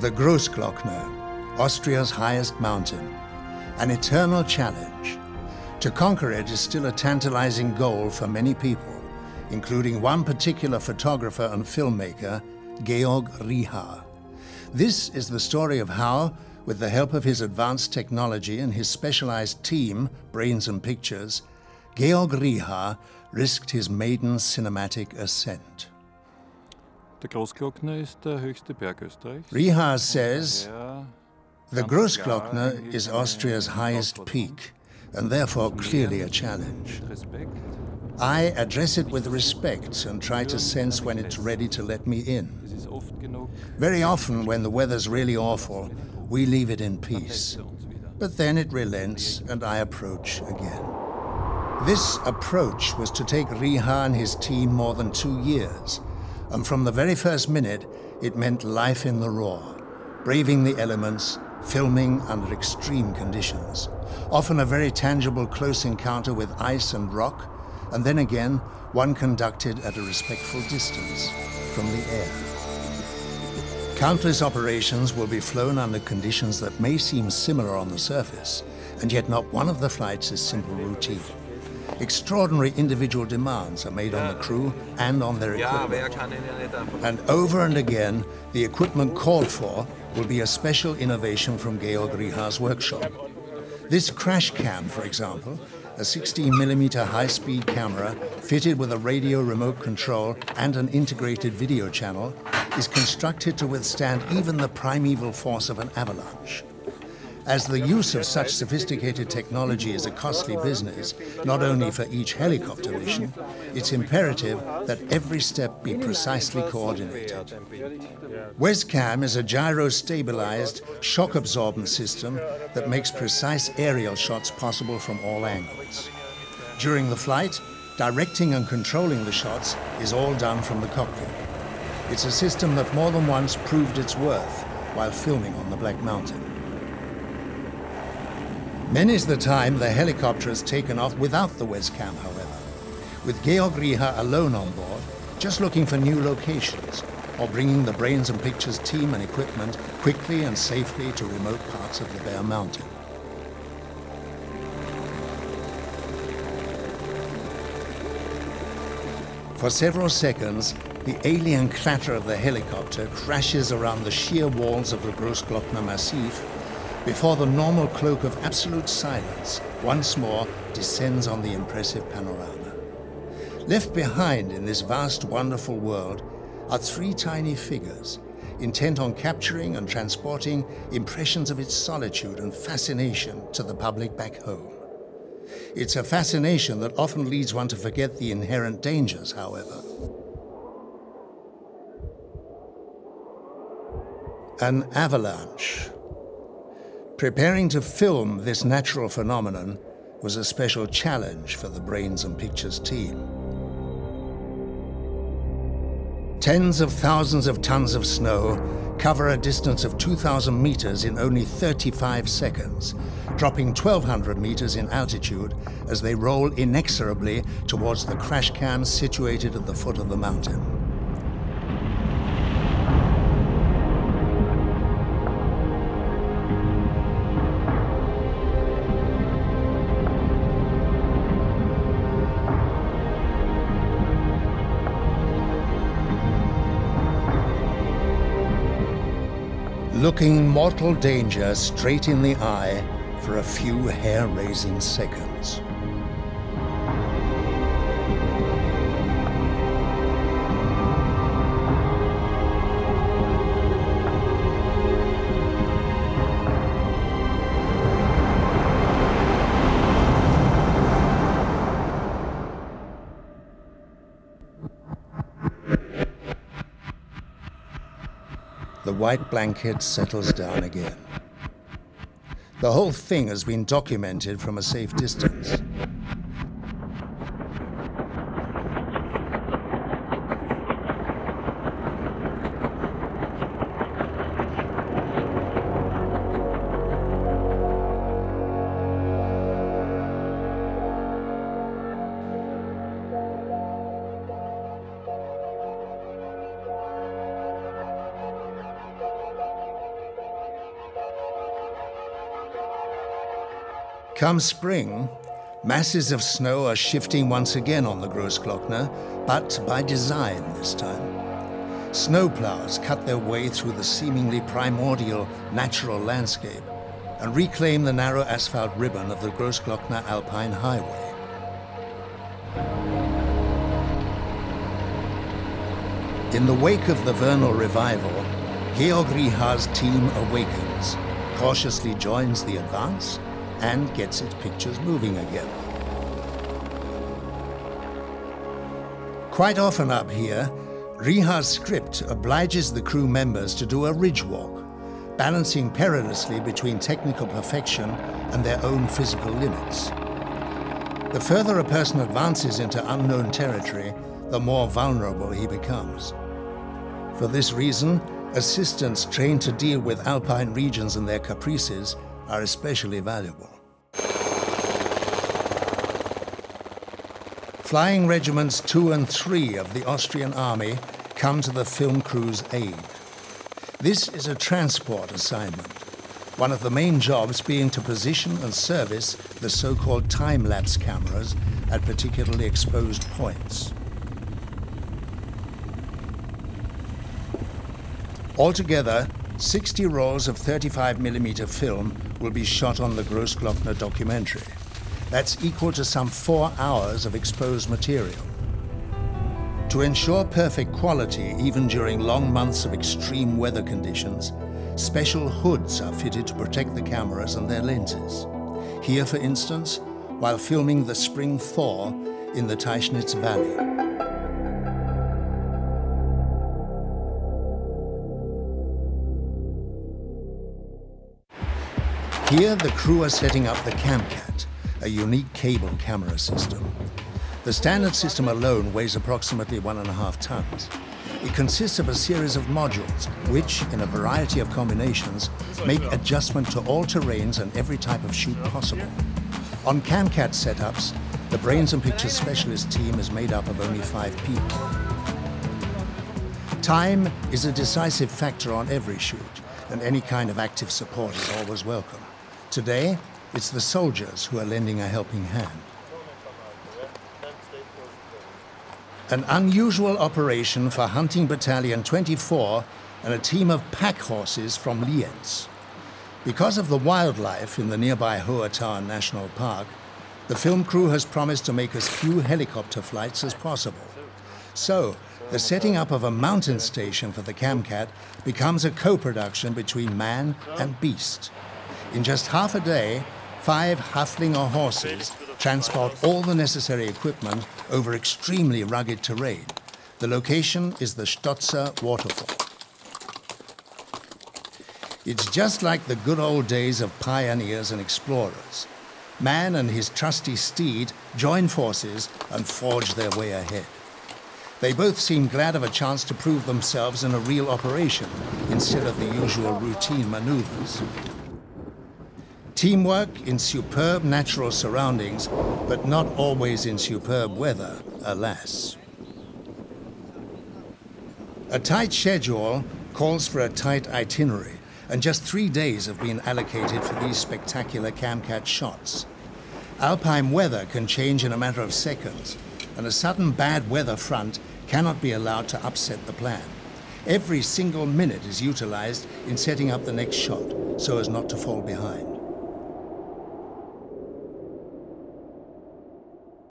The Großglockner, Austria's highest mountain, an eternal challenge. To conquer it is still a tantalizing goal for many people, including one particular photographer and filmmaker, Georg Riha. This is the story of how, with the help of his advanced technology and his specialized team, Brains and Pictures, Georg Riha risked his maiden cinematic ascent. Der Großglockner ist der höchste Berg Österreichs. Riha says, the Großglockner is Austria's highest peak, and therefore clearly a challenge. I address it with respect and try to sense when it's ready to let me in. Very often, when the weather's really awful, we leave it in peace. But then it relents and I approach again. This approach was to take Riha and his team more than 2 years. And from the very first minute, it meant life in the raw, braving the elements, filming under extreme conditions. Often a very tangible close encounter with ice and rock, and then again, one conducted at a respectful distance from the air. Countless operations will be flown under conditions that may seem similar on the surface, and yet not one of the flights is simple routine. Extraordinary individual demands are made on the crew and on their equipment. And over and again, the equipment called for will be a special innovation from Georg Riha's workshop. This crash cam, for example, a 16mm high-speed camera fitted with a radio remote control and an integrated video channel, is constructed to withstand even the primeval force of an avalanche. As the use of such sophisticated technology is a costly business, not only for each helicopter mission, it's imperative that every step be precisely coordinated. WesCam is a gyro-stabilized, shock-absorbent system that makes precise aerial shots possible from all angles. During the flight, directing and controlling the shots is all done from the cockpit. It's a system that more than once proved its worth while filming on the Black Mountain. Many's the time the helicopter has taken off without the WesCam, however, with Georg Riha alone on board, just looking for new locations, or bringing the Brains and Pictures team and equipment quickly and safely to remote parts of the bare mountain. For several seconds, the alien clatter of the helicopter crashes around the sheer walls of the Großglockner Massif before the normal cloak of absolute silence once more descends on the impressive panorama. Left behind in this vast, wonderful world are 3 tiny figures, intent on capturing and transporting impressions of its solitude and fascination to the public back home. It's a fascination that often leads one to forget the inherent dangers, however. An avalanche. Preparing to film this natural phenomenon was a special challenge for the Brains and Pictures team. Tens of thousands of tons of snow cover a distance of 2,000 meters in only 35 seconds, dropping 1,200 meters in altitude as they roll inexorably towards the crash cam situated at the foot of the mountain. Looking mortal danger straight in the eye for a few hair-raising seconds. The white blanket settles down again. The whole thing has been documented from a safe distance. Come spring, masses of snow are shifting once again on the Großglockner, but by design this time. Snowplows cut their way through the seemingly primordial natural landscape and reclaim the narrow asphalt ribbon of the Großglockner Alpine Highway. In the wake of the vernal revival, Georg Riha's team awakens, cautiously joins the advance, and gets its pictures moving again. Quite often up here, Riha's script obliges the crew members to do a ridge walk, balancing perilously between technical perfection and their own physical limits. The further a person advances into unknown territory, the more vulnerable he becomes. For this reason, assistants trained to deal with alpine regions and their caprices are especially valuable. Flying Regiments 2 and 3 of the Austrian Army come to the film crew's aid. This is a transport assignment, one of the main jobs being to position and service the so-called time-lapse cameras at particularly exposed points. Altogether, 60 rolls of 35mm film will be shot on the Großglockner documentary. That's equal to some 4 hours of exposed material. To ensure perfect quality, even during long months of extreme weather conditions, special hoods are fitted to protect the cameras and their lenses. Here, for instance, while filming the spring thaw in the Teichnitz's Valley. Here, the crew are setting up the CamCat, a unique cable camera system. The standard system alone weighs approximately 1.5 tons. It consists of a series of modules, which, in a variety of combinations, make adjustment to all terrains and every type of shoot possible. On CamCat setups, the Brains and Pictures Specialist team is made up of only 5 people. Time is a decisive factor on every shoot, and any kind of active support is always welcome. Today, it's the soldiers who are lending a helping hand. An unusual operation for Hunting Battalion 24 and a team of pack horses from Lienz. Because of the wildlife in the nearby Hohe National Park, the film crew has promised to make as few helicopter flights as possible. So, the setting up of a mountain station for the CamCat becomes a co-production between man and beast. In just half a day, 5 Haflinger horses transport all the necessary equipment over extremely rugged terrain. The location is the Stotzer waterfall. It's just like the good old days of pioneers and explorers. Man and his trusty steed join forces and forge their way ahead. They both seem glad of a chance to prove themselves in a real operation instead of the usual routine maneuvers. Teamwork in superb natural surroundings, but not always in superb weather, alas. A tight schedule calls for a tight itinerary, and just 3 days have been allocated for these spectacular CamCat shots. Alpine weather can change in a matter of seconds, and a sudden bad weather front cannot be allowed to upset the plan. Every single minute is utilized in setting up the next shot, so as not to fall behind.